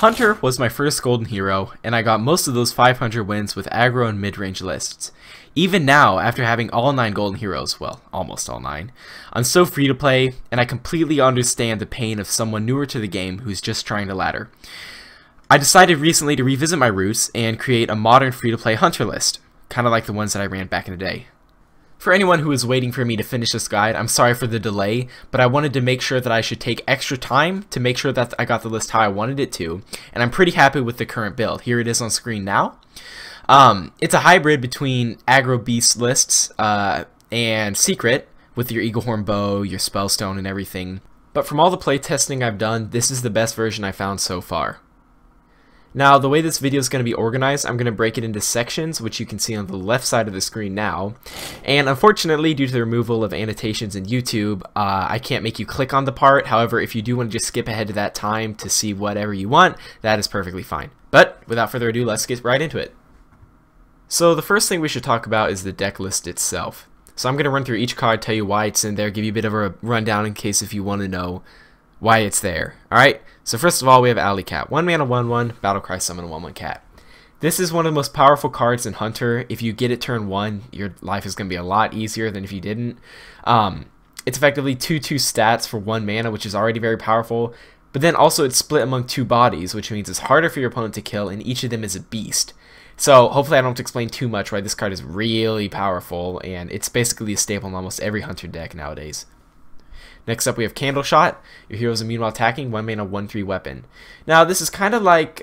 Hunter was my first golden hero, and I got most of those 500 wins with aggro and mid-range lists. Even now, after having all 9 golden heroes, well, almost all 9, I'm so free to play, and I completely understand the pain of someone newer to the game who's just trying to ladder. I decided recently to revisit my roots and create a modern free-to-play Hunter list, kind of like the ones that I ran back in the day. For anyone who is waiting for me to finish this guide, I'm sorry for the delay, but I wanted to make sure that I should take extra time to make sure that I got the list how I wanted it to, and I'm pretty happy with the current build. Here it is on screen now. It's a hybrid between aggro beast lists and secret, with your Eaglehorn bow, your spellstone, and everything. But from all the playtesting I've done, this is the best version I found so far. Now, the way this video is going to be organized, I'm going to break it into sections, which you can see on the left side of the screen now. And unfortunately, due to the removal of annotations in YouTube, I can't make you click on the part. However, if you do want to just skip ahead to that time to see whatever you want, that is perfectly fine. But without further ado, let's get right into it. So the first thing we should talk about is the deck list itself. So I'm going to run through each card, tell you why it's in there, give you a bit of a rundown in case if you want to know why it's there. Alright, so first of all, we have Alley Cat. 1 mana, 1/1, Battlecry summon a 1/1 cat. This is one of the most powerful cards in Hunter. If you get it turn 1, your life is going to be a lot easier than if you didn't. It's effectively 2/2 stats for 1 mana, which is already very powerful. But then also it's split among 2 bodies, which means it's harder for your opponent to kill, and each of them is a beast. So hopefully I don't have to explain too much why this card is really powerful, and it's basically a staple in almost every Hunter deck nowadays. Next up we have Candle Shot. Your hero's immune while attacking, 1 mana, 1/3 weapon. Now this is kind of like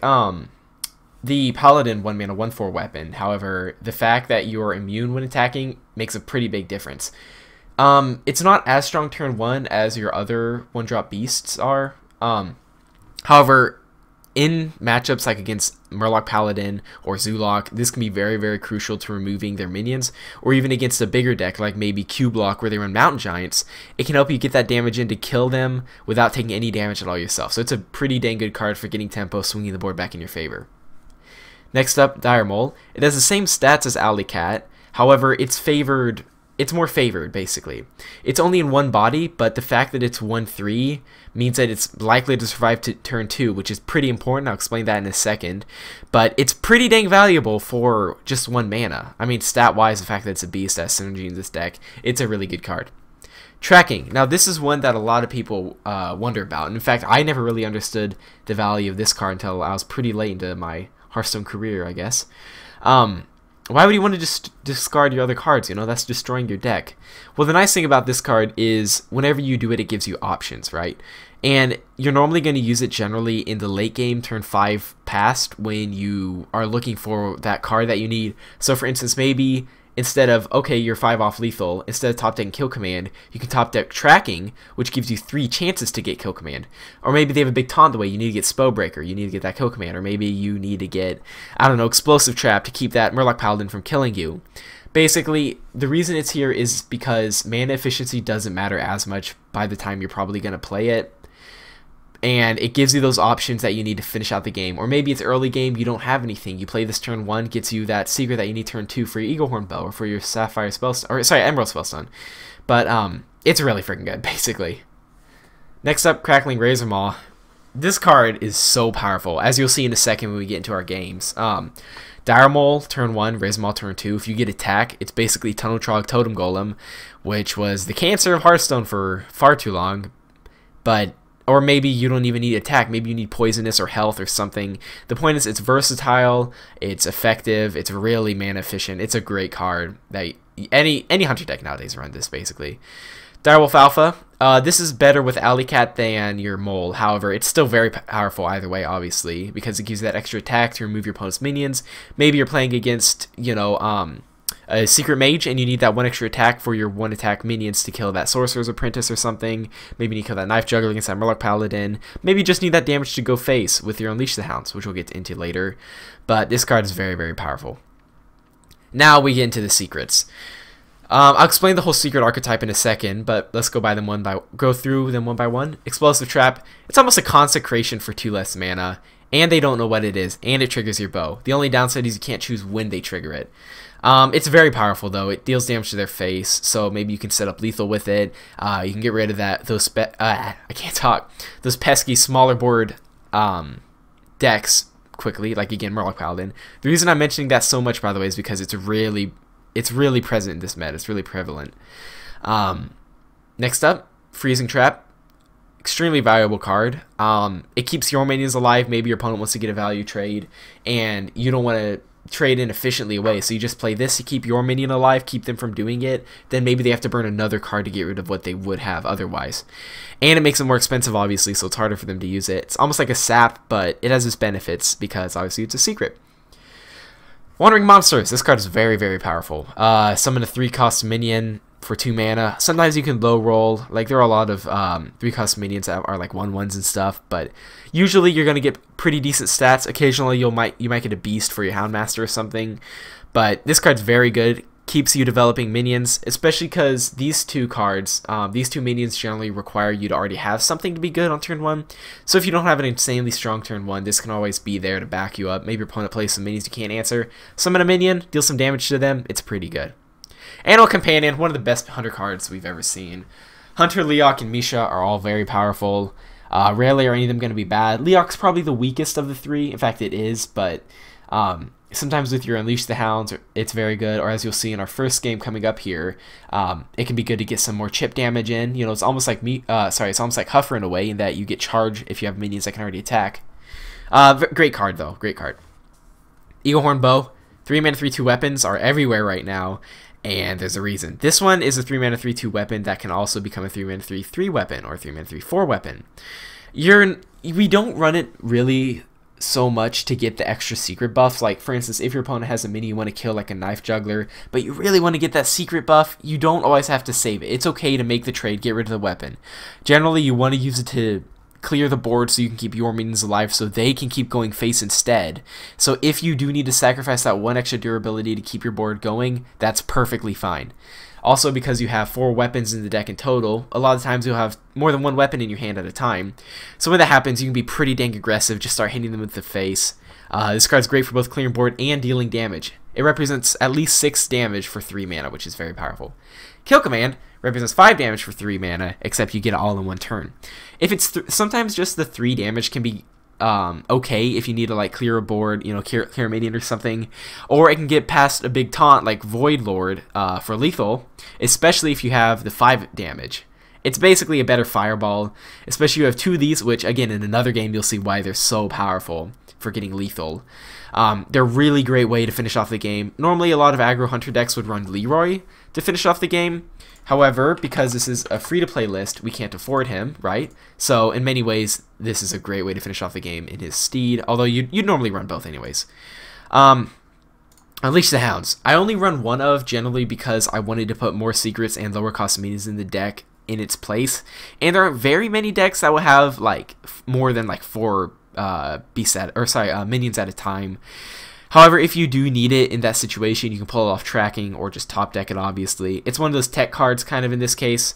the Paladin 1 mana, 1/4 weapon. However, the fact that you're immune when attacking makes a pretty big difference. It's not as strong turn 1 as your other 1-drop beasts are. However, in matchups like against Murloc Paladin or Zulok, this can be very, very crucial to removing their minions, or even against a bigger deck like maybe Q-Block where they run Mountain Giants. It can help you get that damage in to kill them without taking any damage at all yourself. So it's a pretty dang good card for getting tempo, swinging the board back in your favor. Next up, Dire Mole. It has the same stats as Alley Cat, however it's more favored, basically. It's only in 1 body, but the fact that it's 1/3 means that it's likely to survive to turn 2, which is pretty important. I'll explain that in a second. But it's pretty dang valuable for just 1 mana. I mean, stat-wise, the fact that it's a beast has synergy in this deck, it's a really good card. Tracking. Now, this is one that a lot of people wonder about. And in fact, I never really understood the value of this card until I was pretty late into my Hearthstone career, I guess. Why would you want to just discard your other cards? You know, that's destroying your deck. Well, the nice thing about this card is whenever you do it, it gives you options, right? And you're normally going to use it generally in the late game, turn 5 past, when you are looking for that card that you need. So, for instance, maybe instead of, okay, you're 5 off lethal, instead of top decking Kill Command, you can top deck Tracking, which gives you 3 chances to get Kill Command. Or maybe they have a big taunt the way, you need to get Spellbreaker, you need to get that Kill Command. Or maybe you need to get, I don't know, Explosive Trap to keep that Murloc Paladin from killing you. Basically, the reason it's here is because mana efficiency doesn't matter as much by the time you're probably going to play it. And it gives you those options that you need to finish out the game. Or maybe it's early game, you don't have anything. You play this turn 1, gets you that secret that you need turn 2 for your Eaglehorn bow or for your Sapphire Spellstone, or sorry, Emerald Spellstone. But it's really freaking good, basically. Next up, Crackling Razor Maw. This card is so powerful, as you'll see in a second when we get into our games. Dire Mole, turn 1, Razor Maw, turn 2. If you get attack, it's basically Tunnel Trog Totem Golem, which was the cancer of Hearthstone for far too long. But or maybe you don't even need attack, maybe you need poisonous or health or something. The point is it's versatile, it's effective, it's really mana efficient. It's a great card that any Hunter deck nowadays run this, basically. Direwolf Alpha. This is better with Alley Cat than your Mole. However, it's still very powerful either way, obviously, because it gives you that extra attack to remove your opponent's minions. Maybe you're playing against, you know, a Secret Mage, and you need that 1 extra attack for your 1 attack minions to kill that Sorcerer's Apprentice or something. Maybe you need to kill that Knife Juggler against that Murloc Paladin. Maybe you just need that damage to go face with your Unleash the Hounds, which we'll get into later. But this card is very, very powerful. Now we get into the secrets. I'll explain the whole secret archetype in a second, but let's go through them one by one. Explosive Trap. It's almost a consecration for 2 less mana, and they don't know what it is, and it triggers your bow. The only downside is you can't choose when they trigger it. It's very powerful though. It deals damage to their face, so maybe you can set up lethal with it. You can get rid of those pesky smaller board decks quickly, like again Murloc Paladin. The reason I'm mentioning that so much, by the way, is because it's really present in this meta. It's really prevalent. Next up, Freezing Trap. Extremely valuable card. It keeps your minions alive. Maybe your opponent wants to get a value trade, and you don't want to trade inefficiently away, so you just play this to keep your minion alive, keep them from doing it. Then maybe they have to burn another card to get rid of what they would have otherwise. And it makes it more expensive, obviously, so it's harder for them to use it. It's almost like a sap, but it has its benefits because obviously it's a secret. Wandering Monsters. This card is very, very powerful. Summon a 3-cost minion for 2 mana. Sometimes you can low roll. Like, there are a lot of 3-cost minions that are like 1/1s and stuff, but usually you're gonna get pretty decent stats. Occasionally you might get a beast for your Houndmaster or something, but this card's very good. Keeps you developing minions, especially because these two cards, these two minions generally require you to already have something to be good on turn 1. So if you don't have an insanely strong turn 1, this can always be there to back you up. Maybe your opponent plays some minions you can't answer. Summon a minion, deal some damage to them. It's pretty good. Animal Companion, one of the best hunter cards we've ever seen. Hunter, Leok, and Misha are all very powerful. Rarely are any of them going to be bad. Leok's probably the weakest of the 3. In fact, it is, but sometimes with your Unleash the Hounds, it's very good. Or as you'll see in our first game coming up here, it can be good to get some more chip damage in. You know, it's almost like it's almost like Huffer in a way, in that you get charge if you have minions that can already attack. Great card though, great card. Eaglehorn Bow, 3 mana 3/2 weapons are everywhere right now. And there's a reason. This one is a 3 mana 3/2 weapon that can also become a 3 mana 3/3 weapon or a 3 mana 3/4 weapon. We don't run it really so much to get the extra secret buffs. Like, for instance, if your opponent has a mini you want to kill, like a Knife Juggler, but you really want to get that secret buff, you don't always have to save it. It's okay to make the trade, get rid of the weapon. Generally, you want to use it to clear the board so you can keep your minions alive so they can keep going face instead. So if you do need to sacrifice that 1 extra durability to keep your board going, that's perfectly fine. Also, because you have 4 weapons in the deck in total, a lot of times you'll have more than 1 weapon in your hand at a time. So when that happens, you can be pretty dang aggressive, just start hitting them with the face. This card's great for both clearing board and dealing damage. It represents at least 6 damage for 3 mana, which is very powerful. Kill Command represents 5 damage for 3 mana, except you get it all in one turn. If it's sometimes just the 3 damage can be okay if you need to like clear a board, you know, clear a minion or something, or it can get past a big taunt like Void Lord for lethal, especially if you have the 5 damage. It's basically a better fireball, especially if you have 2 of these, which again in another game you'll see why they're so powerful for getting lethal. They're a really great way to finish off the game. Normally a lot of aggro hunter decks would run Leroy to finish off the game. However, because this is a free-to-play list, we can't afford him, right? So in many ways, this is a great way to finish off the game in his stead, although you'd normally run both anyways. Unleash the Hounds. I only run one of, generally because I wanted to put more secrets and lower cost minions in the deck in its place. And there aren't very many decks that will have like more than like 4 minions at a time. However, if you do need it in that situation, you can pull it off tracking or just top deck it, obviously. It's one of those tech cards kind of in this case.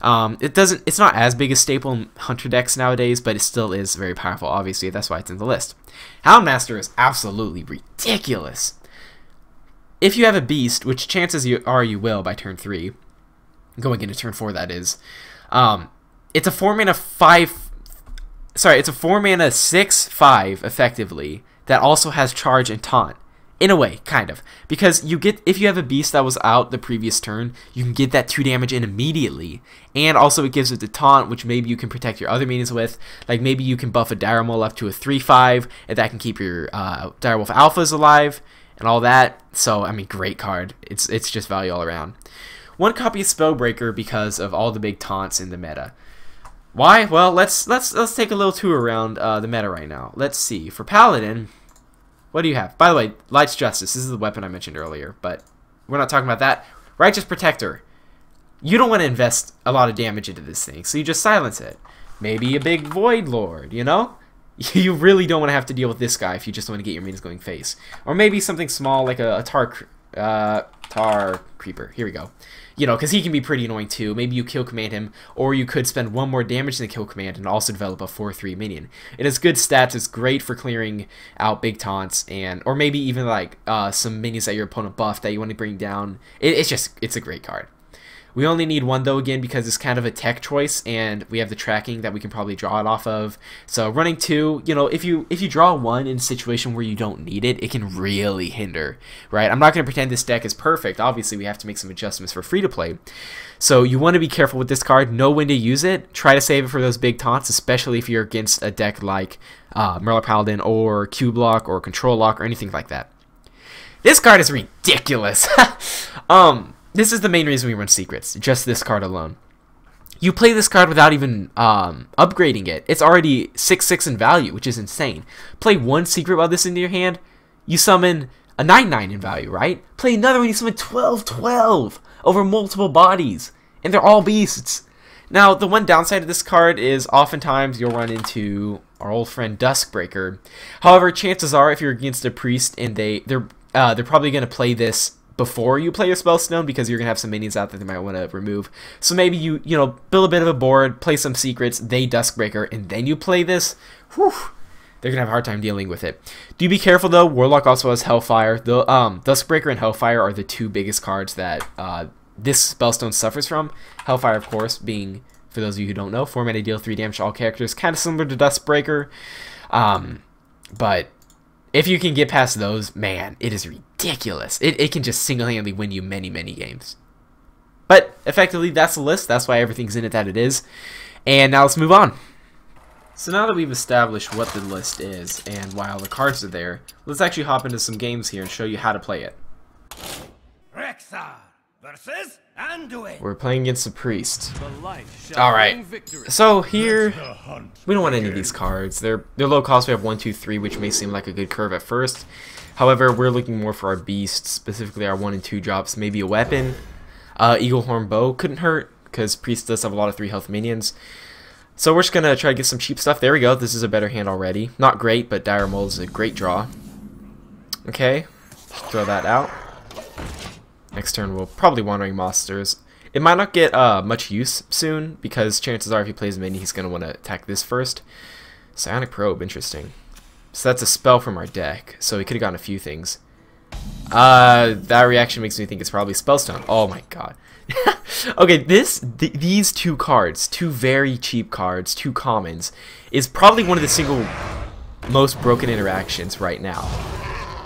It's not as big a staple in hunter decks nowadays, but it still is very powerful, obviously. That's why it's in the list. Houndmaster is absolutely ridiculous. If you have a beast, which chances are you will by turn 3, going into turn 4 that is, it's a 4 mana 6/5 effectively, that also has charge and taunt. In a way, kind of. Because if you have a beast that was out the previous turn, you can get that 2 damage in immediately. And also it gives it the taunt, which maybe you can protect your other minions with. Like maybe you can buff a Diremole up to a 3/5, and that can keep your Direwolf Alphas alive, and all that. So, I mean, great card. It's just value all around. 1 copy of Spellbreaker because of all the big taunts in the meta. Why? Well, let's take a little tour around the meta right now. Let's see. For Paladin, what do you have? By the way, Light's Justice. This is the weapon I mentioned earlier, but we're not talking about that. Righteous Protector. You don't want to invest a lot of damage into this thing, so you just silence it. Maybe a big Void Lord, you know? You really don't want to have to deal with this guy if you just want to get your minions going face. Or maybe something small like a Tar Creeper. Here we go. You know, because he can be pretty annoying too. Maybe you kill command him, or you could spend 1 more damage in the kill command and also develop a 4/3 minion. It has good stats. It's great for clearing out big taunts, or maybe even like some minions that your opponent buffed that you want to bring down. It's a great card. We only need one though again because it's kind of a tech choice, and we have the tracking that we can probably draw it off of. So running 2, you know, if you draw 1 in a situation where you don't need it, it can really hinder, right? I'm not going to pretend this deck is perfect. Obviously, we have to make some adjustments for free to play. So you want to be careful with this card, know when to use it, try to save it for those big taunts, especially if you're against a deck like Murloc Paladin or Cube Lock or Control Lock or anything like that. This card is ridiculous. This is the main reason we run secrets, just this card alone. You play this card without even upgrading it. It's already 6/6 in value, which is insane. Play 1 secret while this is in your hand, you summon a 9/9 in value, right? Play another one, you summon 12/12 over multiple bodies, and they're all beasts. Now, the one downside of this card is oftentimes you'll run into our old friend Duskbreaker. However, chances are if you're against a priest and they're probably going to play this before you play your Spellstone because you're going to have some minions out that they might want to remove. So maybe you know, build a bit of a board, play some secrets, they Duskbreaker, and then you play this. Whew, they're going to have a hard time dealing with it. Do be careful though, Warlock also has Hellfire. The Duskbreaker and Hellfire are the 2 biggest cards that this Spellstone suffers from. Hellfire, of course, being, for those of you who don't know, 4 mana, deal 3 damage to all characters, kind of similar to Duskbreaker. But if you can get past those, man, it is ridiculous. It can just single-handedly win you many, many games. But effectively, that's the list. That's why everything's in it that it is. And now let's move on. So now that we've established what the list is and why all the cards are there, let's actually hop into some games here and show you how to play it. Rexar versus Anduin. We're playing against a priest. Alright, so here, we don't want any of these cards. They're low cost. We have 1, 2, 3, which may seem like a good curve at first. However, we're looking more for our beasts, specifically our 1 and 2 drops, maybe a weapon. Eaglehorn Bow couldn't hurt, because priest does have a lot of 3 health minions. So we're just going to try to get some cheap stuff. There we go, this is a better hand already. Not great, but Dire Mold is a great draw. Okay, throw that out. Next turn we'll probably Wandering Monsters. It might not get much use soon, because chances are if he plays mini, he's going to want to attack this first. Psionic Probe, interesting. So that's a spell from our deck, so he could have gotten a few things. That reaction makes me think it's probably Spellstone. Oh my god. Okay, these 2 cards, 2 very cheap cards, 2 commons, is probably one of the single most broken interactions right now.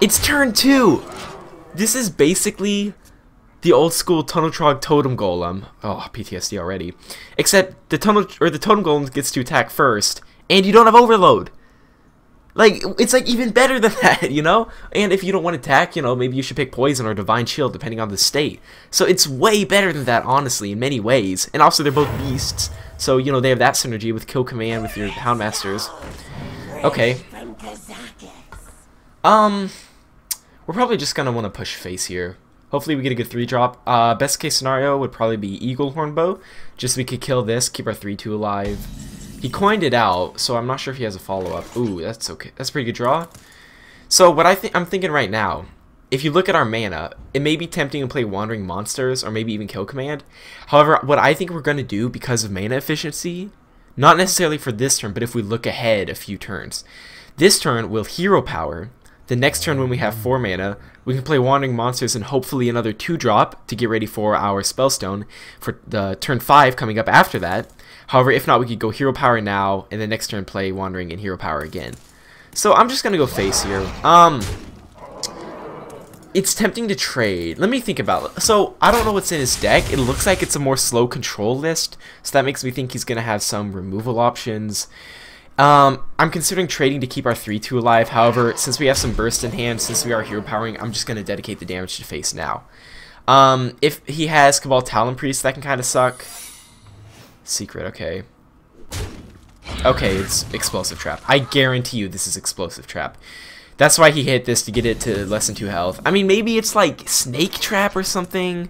It's turn 2! This is basically the old school Tunnel Trog Totem Golem. Oh, PTSD already. Except the Totem Golem gets to attack first, and you don't have Overload. Like, it's like even better than that, you know? And if you don't want to attack, you know, maybe you should pick Poison or Divine Shield, depending on the state. So it's way better than that, honestly, in many ways. And also, they're both beasts. So, you know, they have that synergy with Kill Command with your Houndmasters. Okay. We're probably just going to want to push face here. Hopefully we get a good 3-drop. Best case scenario would probably be Eaglehorn Bow. Just so we could kill this, keep our 3-2 alive. He coined it out, so I'm not sure if he has a follow-up. Ooh, that's okay. That's a pretty good draw. So what I'm thinking right now, if you look at our mana, it may be tempting to play Wandering Monsters or maybe even Kill Command. However, what I think we're going to do because of mana efficiency, not necessarily for this turn, but if we look ahead a few turns. This turn we'll Hero Power. The next turn when we have 4 mana, we can play Wandering Monsters and hopefully another 2-drop to get ready for our Spellstone for the turn 5 coming up after that. However, if not, we could go Hero Power now, and the next turn play Wandering and Hero Power again. So I'm just going to go face here. It's tempting to trade. Let me think about it. So I don't know what's in his deck. It looks like it's a more slow control list, so that makes me think he's going to have some removal options. I'm considering trading to keep our 3-2 alive. However, since we have some burst in hand, since we are hero powering, I'm just going to dedicate the damage to face now. If he has Cabal Talon Priest, that can kind of suck. Secret, okay. Okay, it's Explosive Trap. I guarantee you this is Explosive Trap. That's why he hit this, to get it to less than 2 health. I mean, maybe it's like Snake Trap or something.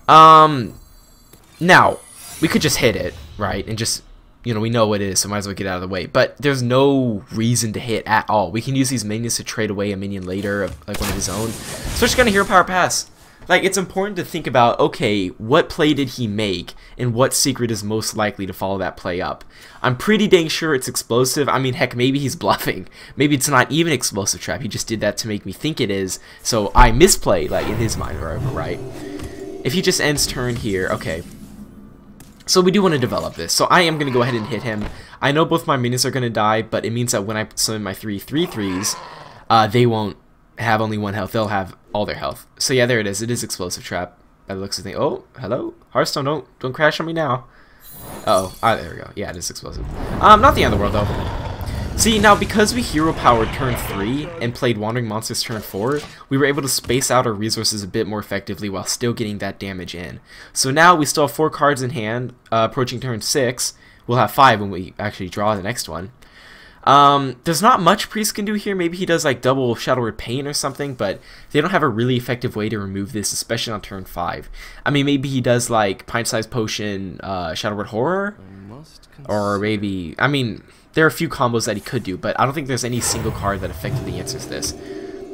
Now, we could just hit it, right? And just, you know, we know what it is, so might as well get out of the way. But there's no reason to hit at all. We can use these minions to trade away a minion later, like one of his own. So we're just gonna Hero Power Pass. Like, it's important to think about, okay, what play did he make, and what secret is most likely to follow that play up? I'm pretty dang sure it's Explosive. I mean, heck, maybe he's bluffing. Maybe it's not even Explosive Trap. He just did that to make me think it is, so I misplayed, like, in his mind, or whatever, right? If he just ends turn here, okay. So we do want to develop this. So I am going to go ahead and hit him. I know both my minions are going to die, but it means that when I summon my 3/3/3s, they won't have only 1 health. They'll have all their health. So yeah, there it is. It is Explosive Trap. By the looks of things. Oh, hello? Hearthstone, don't crash on me now. Uh-oh. Ah, there we go. Yeah, it is Explosive. Not the end of the world, though. See, now because we hero powered turn 3 and played Wandering Monsters turn 4, we were able to space out our resources a bit more effectively while still getting that damage in. So now we still have 4 cards in hand, approaching turn 6. We'll have 5 when we actually draw the next one. There's not much Priest can do here. Maybe he does like double Shadow Word Pain or something, but they don't have a really effective way to remove this, especially on turn 5. I mean, maybe he does like Pint-Sized Potion, Shadow Word Horror, or maybe, I mean, there are a few combos that he could do, but I don't think there's any single card that effectively answers this.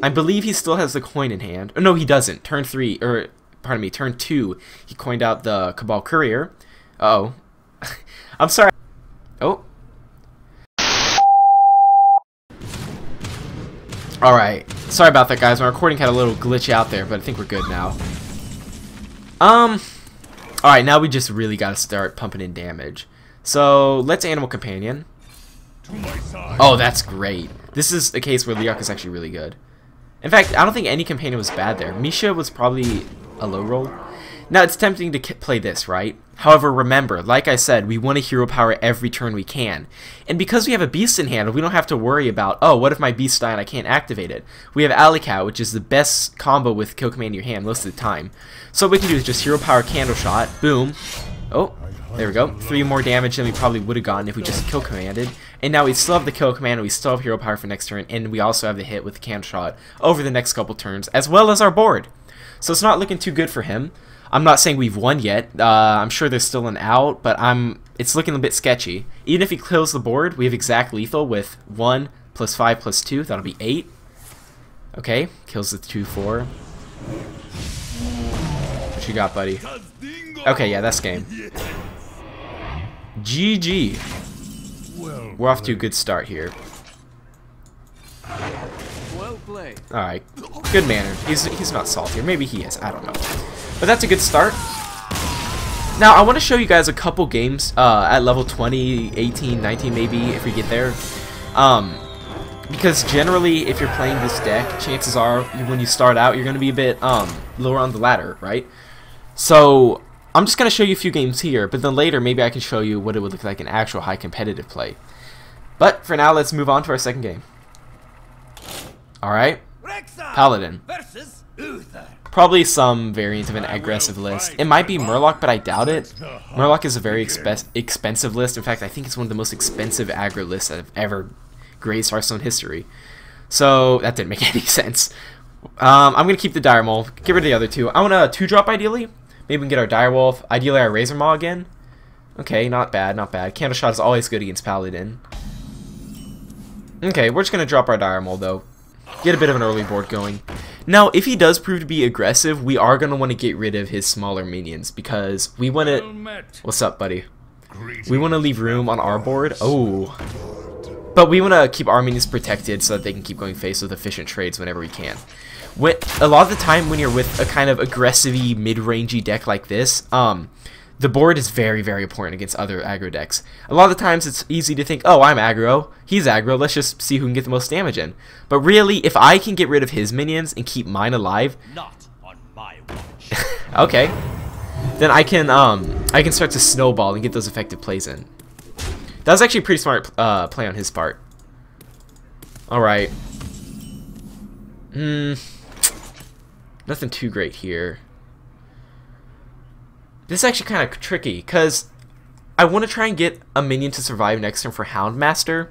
I believe he still has the coin in hand. Oh, no, he doesn't. Turn 3, or, pardon me, turn 2, he coined out the Cabal Courier. Uh-oh. I'm sorry. Oh. Alright. Sorry about that, guys. My recording had a little glitch out there, but I think we're good now. Alright, now we just really gotta start pumping in damage. So, let's Animal Companion. Oh, that's great. This is a case where Liak is actually really good. In fact, I don't think any companion was bad there. Misha was probably a low roll. Now, it's tempting to play this, right? However, remember, like I said, we want to hero power every turn we can. And because we have a beast in hand, we don't have to worry about, oh, what if my beast died and I can't activate it? We have Alley Cat, which is the best combo with Kill Command in your hand most of the time. So what we can do is just hero power Candle Shot, boom. Oh, there we go. 3 more damage than we probably would have gotten if we just Kill Commanded. And now we still have the Kill Command, and we still have hero power for next turn, and we also have the hit with the Candle Shot over the next couple turns, as well as our board. So it's not looking too good for him. I'm not saying we've won yet. I'm sure there's still an out, but it's looking a bit sketchy. Even if he kills the board, we have exact lethal with 1 plus 5 plus 2. That'll be 8. Okay, kills the 2/4. What you got, buddy? Okay, yeah, that's game. GG. We're off to a good start here. Alright, good manner. He's not salty, or maybe he is, I don't know. But that's a good start. Now, I want to show you guys a couple games at level 20, 18, 19 maybe, if we get there. Because generally, if you're playing this deck, chances are, when you start out, you're going to be a bit lower on the ladder, right? So, I'm just going to show you a few games here, but then later, maybe I can show you what it would look like in actual high competitive play. But, for now, let's move on to our second game. Alright, Paladin. Probably some variant of an aggressive list. It might be Murloc, but I doubt it. Murloc is a very expensive list. In fact, I think it's one of the most expensive aggro lists that have ever graced Hearthstone history. So, that didn't make any sense. I'm going to keep the Direwolf. Get rid of the other two. I want a 2-drop ideally. Maybe we can get our Direwolf. Ideally, our Razor Maw again. Okay, not bad, not bad. Candle Shot is always good against Paladin. Okay, we're just going to drop our Dire Maul, though. Get a bit of an early board going. Now, if he does prove to be aggressive, we are going to want to get rid of his smaller minions, because we want to... What's up, buddy? We want to leave room on our board. Oh. But we want to keep our minions protected so that they can keep going face with efficient trades whenever we can. A lot of the time when you're with a kind of aggressive-y, mid-rangey deck like this, the board is very, very important against other aggro decks. A lot of the times it's easy to think, oh, I'm aggro, he's aggro, let's just see who can get the most damage in. But really, if I can get rid of his minions and keep mine alive, Not on my watch. okay, then I can start to snowball and get those effective plays in. That was actually a pretty smart play on his part. Alright. Nothing too great here. This is actually kind of tricky, because I want to try and get a minion to survive next turn for Houndmaster.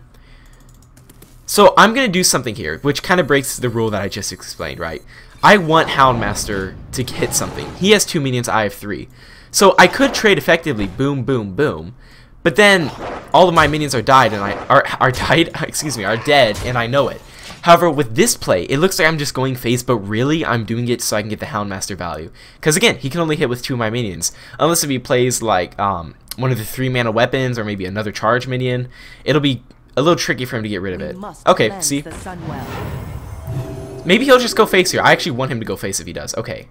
So I'm going to do something here, which kind of breaks the rule that I just explained, right? I want Houndmaster to hit something. He has 2 minions, I have 3. So I could trade effectively, boom, boom, boom. But then all of my minions are dead, and are dead, and I know it. However, with this play, it looks like I'm just going face, but really, I'm doing it so I can get the Houndmaster value. Because again, he can only hit with 2 of my minions. Unless if he plays like one of the 3-mana weapons, or maybe another charge minion, it'll be a little tricky for him to get rid of it. Okay, see? Maybe he'll just go face here. I actually want him to go face if he does. Okay.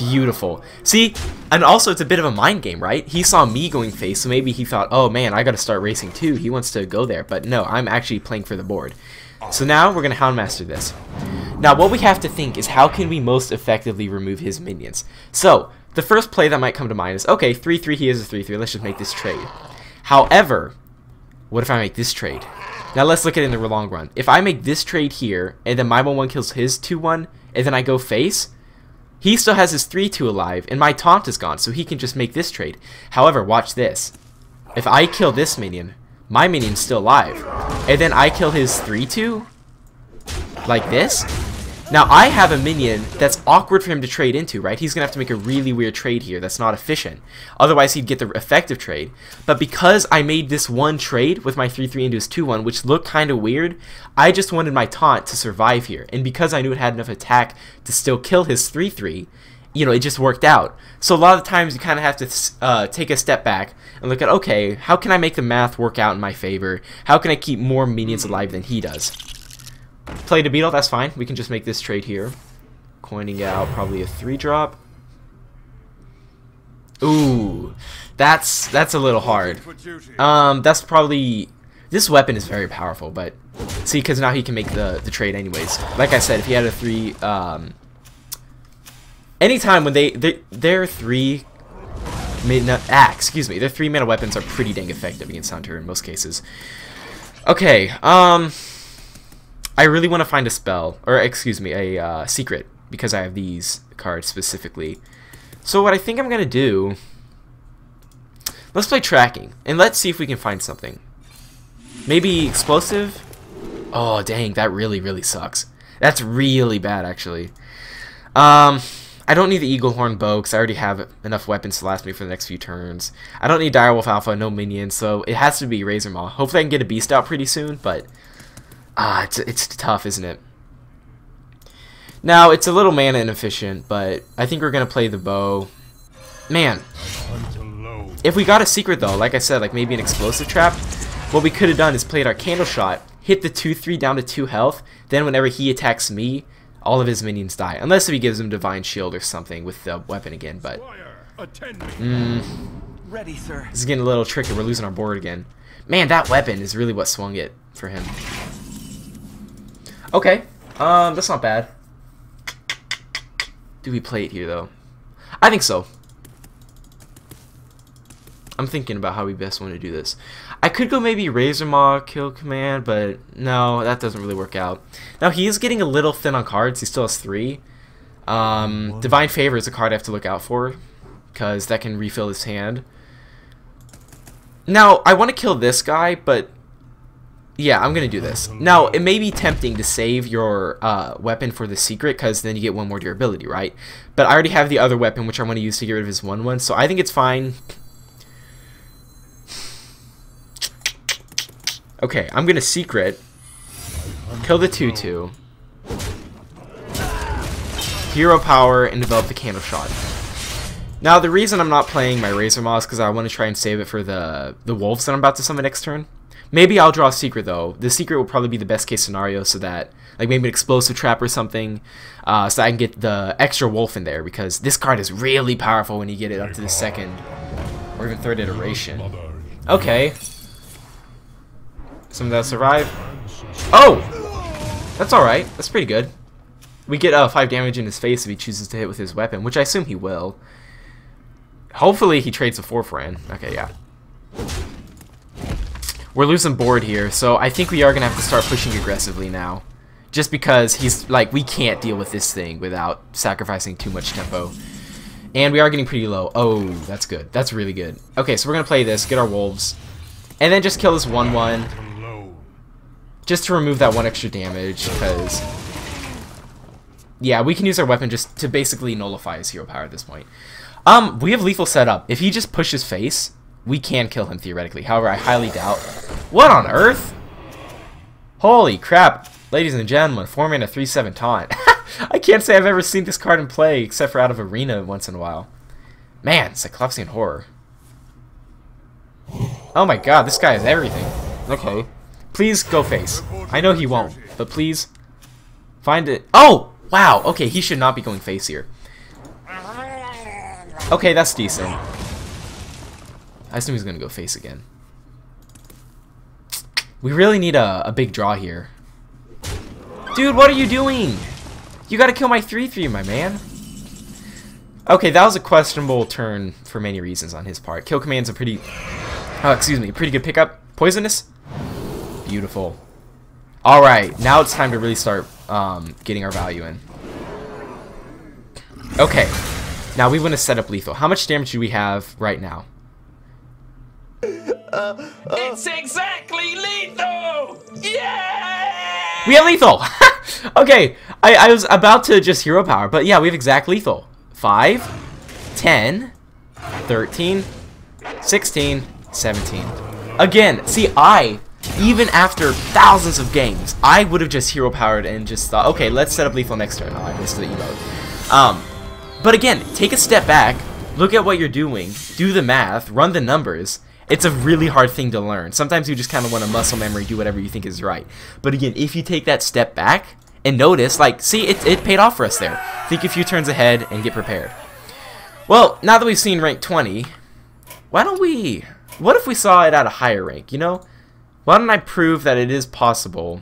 Beautiful. See, and also it's a bit of a mind game, right? He saw me going face, so maybe he thought, oh man, I gotta start racing too. He wants to go there, but no, I'm actually playing for the board. So now we're gonna Houndmaster this. Now what we have to think is how can we most effectively remove his minions? So, the first play that might come to mind is, okay, 3-3, he is a 3-3, let's just make this trade. However, what if I make this trade? Now let's look at it in the long run. If I make this trade here, and then my 1-1 kills his 2-1, and then I go face, he still has his 3-2 alive, and my taunt is gone, so he can just make this trade. However, watch this. If I kill this minion, my minion's still alive, and then I kill his 3-2, like this. Now, I have a minion that's awkward for him to trade into, right? He's going to have to make a really weird trade here that's not efficient. Otherwise, he'd get the effective trade. But because I made this one trade with my 3-3 into his 2-1, which looked kind of weird, I just wanted my taunt to survive here. And because I knew it had enough attack to still kill his 3-3, you know, it just worked out. So a lot of times you kind of have to take a step back and look at, okay, how can I make the math work out in my favor? How can I keep more minions alive than he does? Play to beetle, that's fine. We can just make this trade here. Coining out probably a 3-drop. Ooh, that's a little hard. That's probably... This weapon is very powerful, but... See, because now he can make the trade anyways. Like I said, if he had a 3... anytime when their 3... excuse me. Their 3-mana weapons are pretty dang effective against Hunter in most cases. Okay, I really want to find a spell, or excuse me, a secret, because I have these cards specifically. So what I think I'm going to do, let's play tracking, and let's see if we can find something. Maybe explosive? Oh, dang, that really, really sucks. That's really bad, actually. I don't need the Eagle Horn Bow, because I already have enough weapons to last me for the next few turns. I don't need Direwolf Alpha, no minions, so it has to be Razor Maw. Hopefully I can get a Beast out pretty soon, but... it's tough, isn't it? Now, it's a little mana inefficient, but I think we're going to play the bow. Man, if we got a secret, though, like I said, like maybe an explosive trap, what we could have done is played our Candle Shot, hit the 2-3 down to 2 health, then whenever he attacks me, all of his minions die. Unless if he gives him Divine Shield or something with the weapon again, but... Ready, sir. This is getting a little tricky. We're losing our board again. Man, that weapon is really what swung it for him. Okay, that's not bad. Do we play it here, though? I think so. I'm thinking about how we best want to do this. I could go maybe Razor Maw, Kill Command, but no, that doesn't really work out. Now, he is getting a little thin on cards. He still has 3. Divine Favor is a card I have to look out for, because that can refill his hand. Now, I want to kill this guy, but... yeah, I'm going to do this. Now, it may be tempting to save your weapon for the secret, because then you get 1 more durability, right? But I already have the other weapon, which I want to use to get rid of his 1-1, so I think it's fine. Okay, I'm going to secret. Kill the 2-2. Hero Power, and develop the Candle Shot. Now, the reason I'm not playing my Razor Maw is because I want to try and save it for the wolves that I'm about to summon next turn. Maybe I'll draw a secret, though. The secret will probably be the best case scenario, so that, like, maybe an explosive trap or something, so I can get the extra wolf in there, because this card is really powerful when you get it up to the 2nd or even 3rd iteration. Okay. Some that survive. Oh! That's alright. That's pretty good. We get 5 damage in his face if he chooses to hit with his weapon, which I assume he will. Hopefully he trades a 4-friend. Okay, yeah. We're losing board here, so I think we are going to have to start pushing aggressively now. Just because he's, like, we can't deal with this thing without sacrificing too much tempo. And we are getting pretty low. Oh, that's good. That's really good. Okay, so we're going to play this, get our wolves, and then just kill this 1-1. Just to remove that 1 extra damage, because... yeah, we can use our weapon just to basically nullify his hero power at this point. We have lethal set up. If he just pushes face... we can kill him theoretically. However, I highly doubt. What on earth? Holy crap. Ladies and gentlemen, 4-mana 3/7 taunt. I can't say I've ever seen this card in play except for out of Arena once in a while. Man, Cyclopsian Horror. Oh my god, this guy has everything. Okay. Please go face. I know he won't, but please find it. Oh! Wow, okay, he should not be going face here. Okay, that's decent. I assume he's gonna go face again. We really need a big draw here. Dude, what are you doing? You gotta kill my 3/3, my man. Okay, that was a questionable turn for many reasons on his part. Kill command's a pretty... pretty good pickup. Poisonous? Beautiful. Alright, now it's time to really start getting our value in. Okay, now we want to set up lethal. How much damage do we have right now? It's exactly lethal! Yeah! We have lethal! Okay, I was about to just hero power, but yeah, we have exact lethal. 5, 10, 13, 16, 17. Again, see, even after thousands of games, I would have just hero powered and just thought, okay, let's set up lethal next turn. Oh, I missed the emote. But again, take a step back, look at what you're doing, do the math, run the numbers. It's a really hard thing to learn. Sometimes you just kind of want to muscle memory, do whatever you think is right. But again, if you take that step back and notice, like, see, it paid off for us there. Think a few turns ahead and get prepared. Well, now that we've seen rank 20, why don't we... What if we saw it at a higher rank, you know? Why don't I prove that it is possible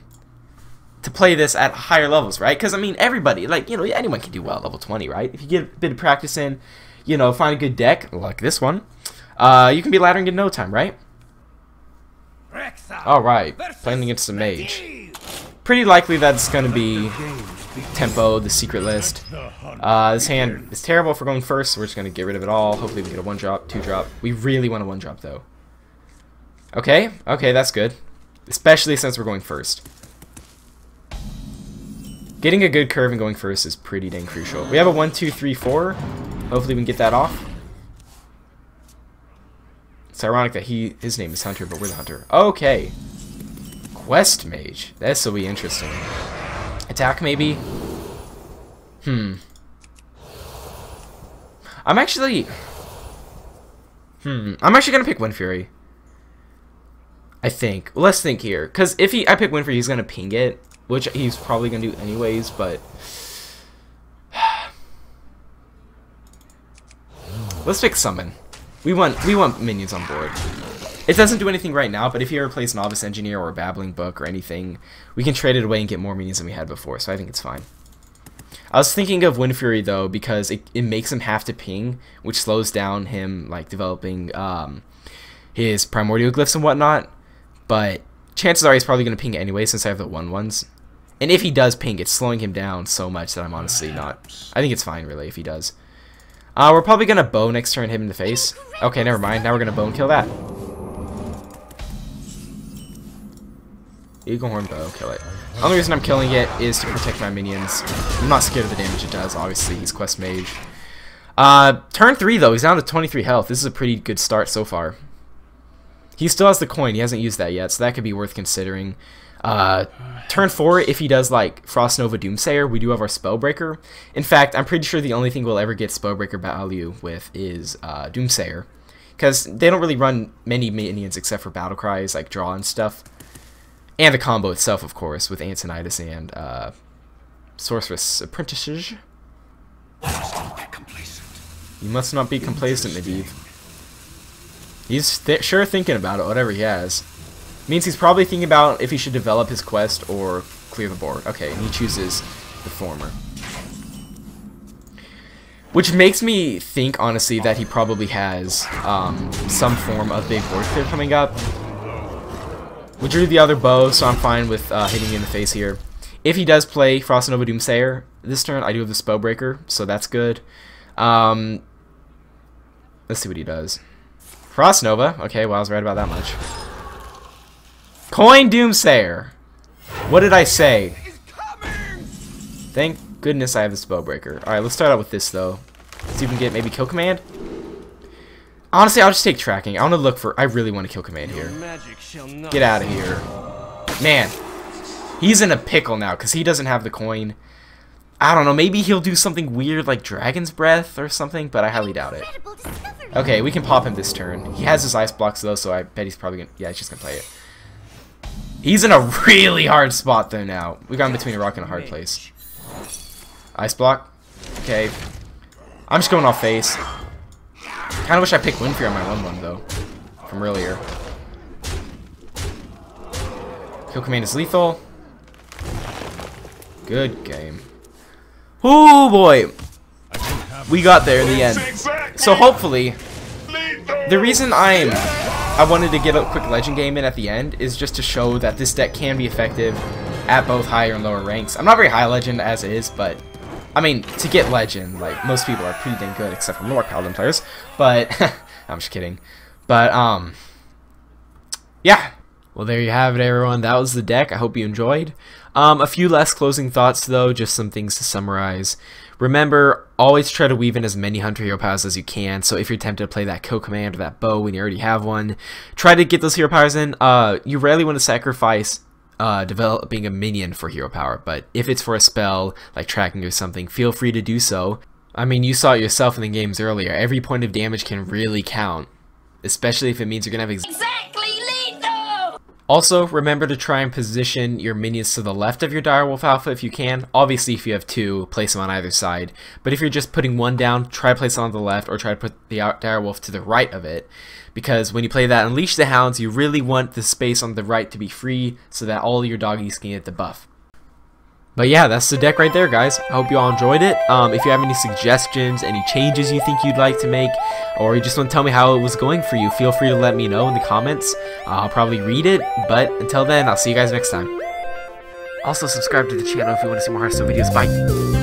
to play this at higher levels, right? Because, I mean, everybody, like, you know, anyone can do well at level 20, right? If you get a bit of practice in, you know, find a good deck, like this one, you can be laddering in no time, right? Alright, playing against the mage. Pretty likely that's going to be tempo, the secret list. This hand is terrible for going first, so we're just going to get rid of it all. Hopefully we get a 1-drop, 2-drop. We really want a 1-drop, though. Okay, that's good. Especially since we're going first. Getting a good curve and going first is pretty dang crucial. We have a 1, 2, 3, 4. Hopefully we can get that off. It's ironic that his name is Hunter, but we're the Hunter. Okay. Quest Mage. This will be interesting. Attack, maybe? I'm actually gonna pick Wind Fury. I think. Let's think here. Because if I pick Wind Fury, he's gonna ping it. Which he's probably going to do anyways, but... Let's pick Summon. We want minions on board. It doesn't do anything right now, but if he ever plays Novice Engineer or a Babbling Book or anything, we can trade it away and get more minions than we had before, so I think it's fine. I was thinking of Wind Fury, though, because it makes him have to ping, which slows down him, like, developing his Primordial Glyphs and whatnot, but chances are he's probably going to ping anyway since I have the 1/1s. And if he does ping, it's slowing him down so much that I'm honestly not... I think it's fine, really, if he does. We're probably going to bow next turn, hit him in the face. Okay, never mind. Now we're going to bow and kill that. Eagle Horn bow, kill it. The only reason I'm killing it is to protect my minions. I'm not scared of the damage it does, obviously. He's Quest Mage. Turn 3, though. He's down to 23 health. This is a pretty good start so far. He still has the coin. He hasn't used that yet, so that could be worth considering. Turn 4, if he does like Frost Nova Doomsayer, we do have our Spellbreaker. In fact, I'm pretty sure the only thing we'll ever get Spellbreaker value with is Doomsayer, because they don't really run many minions except for Battle Cries, like draw and stuff, and the combo itself, of course, with Antonitis and Sorceress Apprentices. You must not be complacent, Medivh. He's sure thinking about it, whatever he has. Means he's probably thinking about if he should develop his quest or clear the board. Okay, and he chooses the former. Which makes me think, honestly, that he probably has some form of big board clear coming up. We drew the other bow, so I'm fine with hitting him in the face here. If he does play Frost Nova Doomsayer this turn, I do have the Spellbreaker, so that's good. Let's see what he does. Frost Nova. Okay, well, I was right about that much. Coin Doomsayer. What did I say? Thank goodness I have the Spellbreaker. Alright, let's start out with this, though. See if we can get maybe Kill Command. Honestly, I'll just take Tracking. I want to look for... I really want to Kill Command here. Get out of here. Man. He's in a pickle now, because he doesn't have the coin. I don't know, maybe he'll do something weird like Dragon's Breath or something, but I highly doubt it. Okay, we can pop him this turn. He has his Ice Blocks, though, so I bet he's probably going to... Yeah, he's just going to play it. He's in a really hard spot, though, now. We got him between a rock and a hard place. Ice block. Okay. I'm just going off face. Kind of wish I picked Windfear on my 1-1 though, from earlier. Kill Command is lethal. Good game. Oh boy! We got there in the end. So hopefully, the reason I wanted to get a quick legend game in at the end is just to show that this deck can be effective at both higher and lower ranks. I'm not very high legend as is, but I mean, to get legend, like, most people are pretty dang good, except for more Paladin players, but, I'm just kidding, but, yeah, well, there you have it, everyone. That was the deck. I hope you enjoyed. A few last closing thoughts, though, just some things to summarize. Remember, always try to weave in as many Hunter hero powers as you can, so if you're tempted to play that Kill Command or that bow when you already have one, try to get those hero powers in. You rarely want to sacrifice developing a minion for hero power, but if it's for a spell, like tracking or something, feel free to do so. I mean, you saw it yourself in the games earlier. Every point of damage can really count, especially if it means you're gonna have Exactly lethal! Also, remember to try and position your minions to the left of your Direwolf Alpha if you can. Obviously, if you have two, place them on either side. But if you're just putting one down, try to place it on the left, or try to put the Direwolf to the right of it. Because when you play that Unleash the Hounds, you really want the space on the right to be free so that all your doggies can get the buff. But yeah, that's the deck right there, guys. I hope you all enjoyed it. If you have any suggestions, any changes you think you'd like to make, or you just want to tell me how it was going for you, feel free to let me know in the comments. I'll probably read it, but until then, I'll see you guys next time. Also, subscribe to the channel if you want to see more Hearthstone videos. Bye!